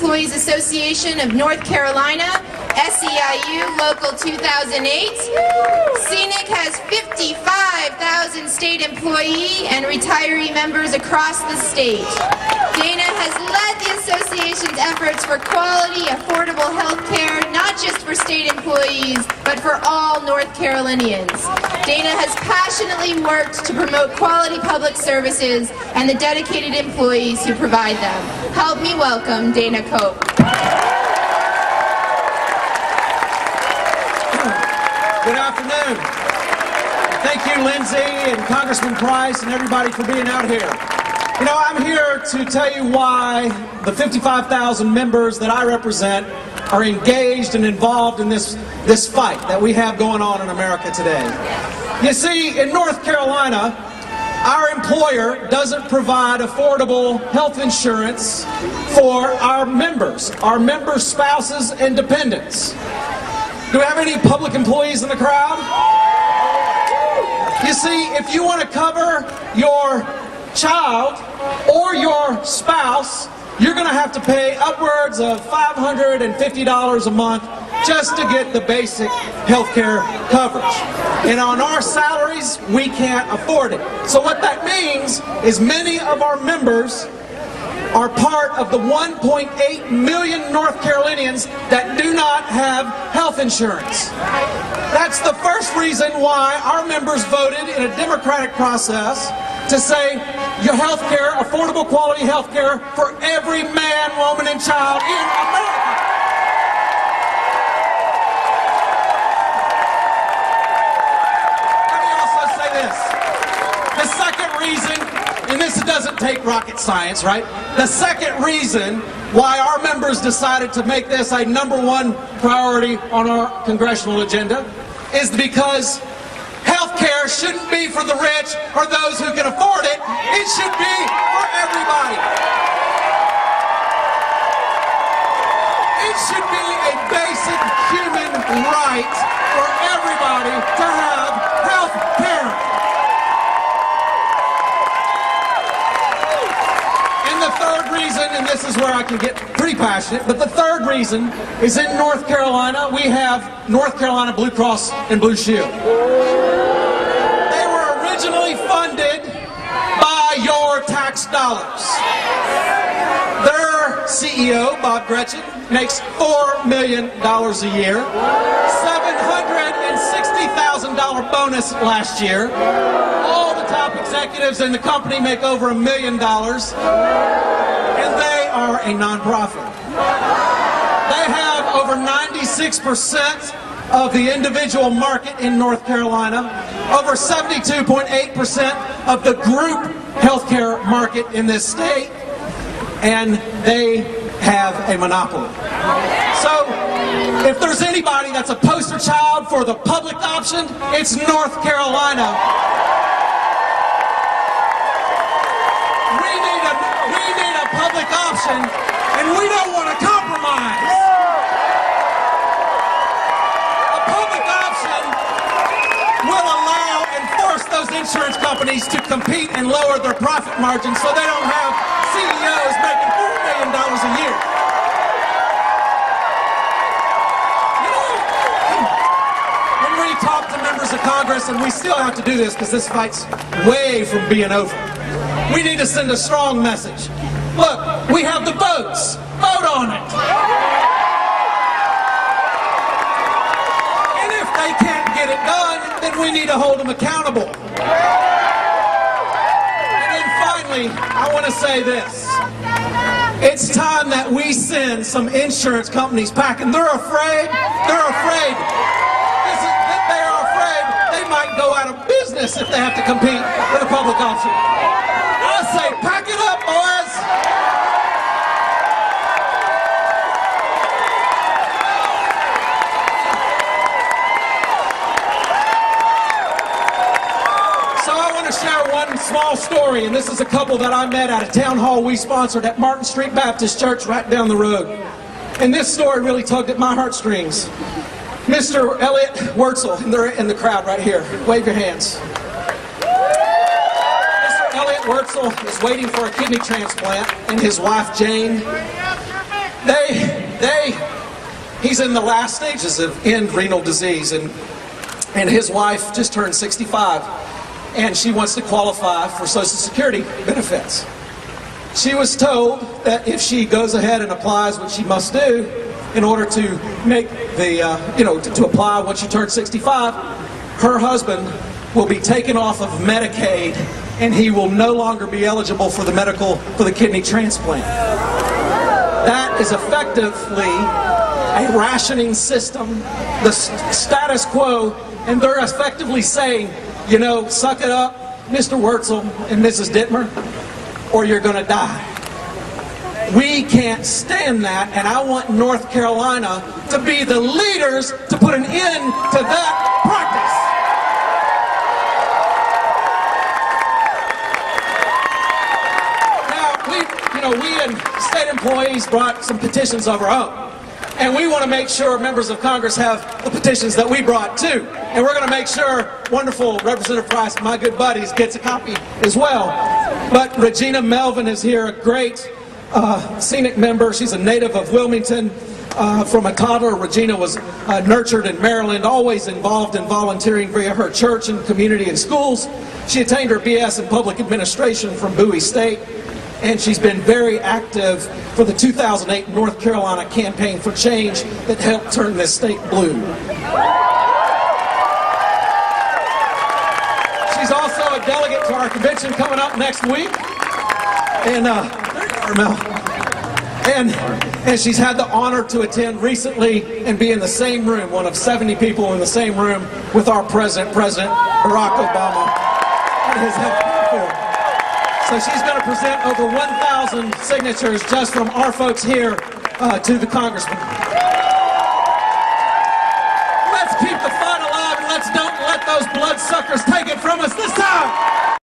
Employees Association of North Carolina, SEIU Local 2008. SEANC has 55,000 state employee and retiree members across the state. Dana has led the association's efforts for quality, affordable health care, not just for state employees, but for all North Carolinians. Dana has passionately worked to promote quality public services and the dedicated employees who provide them. Help me welcome Dana Cope. Good afternoon. Thank you, Lindsay and Congressman Price and everybody for being out here. You know, I'm here to tell you why the 55,000 members that I represent are engaged and involved in this fight that we have going on in America today. You see, in North Carolina, our employer doesn't provide affordable health insurance for our members' spouses, and dependents. Do we have any public employees in the crowd? You see, if you want to cover your child or your spouse, you're going to have to pay upwards of $550 a month just to get the basic health care coverage. And on our salaries, we can't afford it. So what that means is many of our members are part of the 1.8 million North Carolinians that do not have health insurance. That's the first reason why our members voted in a democratic process to say your health care, affordable quality health care for every man, woman, and child in America. Let me also say this. The second reason, and this doesn't take rocket science, right? The second reason why our members decided to make this a #1 priority on our congressional agenda is because health care shouldn't be for the rich or those who can afford it. It should be for everybody. It should be a basic human right for everybody to have health care. And the third reason, and this is where I can get pretty passionate, but the third reason is in North Carolina, we have North Carolina Blue Cross and Blue Shield. They were originally funded by your tax dollars. Their CEO, Bob Gretchen, makes $4 million a year, $760,000 bonus last year. All the top executives in the company make over $1 million, and they are a nonprofit. They have over 96% of the individual market in North Carolina, over 72.8% of the group healthcare market in this state, and they have a monopoly. So, if there's anybody that's a poster child for the public option, it's North Carolina. We need a public option, and we don't want to compromise. A public option will allow and force those insurance companies to compete and lower their profit margins so they don't have CEOs making $4 million a year. When we talk to members of Congress, and we still have to do this because this fight's way from being over, we need to send a strong message. Look, we have the votes. Vote on it. And if they can't get it done, then we need to hold them accountable. And then finally, I want to say this. It's time that we send some insurance companies packing. They're afraid. They're afraid. They are afraid they might go out of business if they have to compete with a public option. I say, pack it up, boys. So I want to share one small story, and this is a couple that I met at a town hall we sponsored at Martin Street Baptist Church right down the road. And this story really tugged at my heartstrings. Mr. Elliot Wurtzel, and they're in the crowd right here. Wave your hands. Mr. Elliot Wurtzel is waiting for a kidney transplant, and his wife Jane. They he's in the last stages of end renal disease, and his wife just turned 65, and she wants to qualify for Social Security benefits. She was told that if she goes ahead and applies what she must do in order to make the, to apply when she turns 65, her husband will be taken off of Medicaid and he will no longer be eligible for the kidney transplant. That is effectively a rationing system, the status quo, and they're effectively saying, suck it up, Mr. Wurtzel and Mrs. Dittmer, or you're going to die. We can't stand that, and I want North Carolina to be the leaders to put an end to that practice. Now, we and state employees brought some petitions of our own. And we want to make sure members of Congress have the petitions that we brought too. And we're going to make sure wonderful Representative Price, my good buddies, gets a copy as well. But Regina Melvin is here, a great SEANC member. She's a native of Wilmington. From a toddler, Regina was nurtured in Maryland, always involved in volunteering via her church and community and schools. She attained her BS in public administration from Bowie State. And she's been very active for the 2008 North Carolina Campaign for Change that helped turn this state blue. She's also a delegate to our convention coming up next week. And there you are, Mel. And she's had the honor to attend recently and be in the same room, one of 70 people in the same room with our President Barack Obama and his health platform. So she's going to present over 1,000 signatures just from our folks here to the congressman. Let's keep the fight alive and let's don't let those bloodsuckers take it from us this time.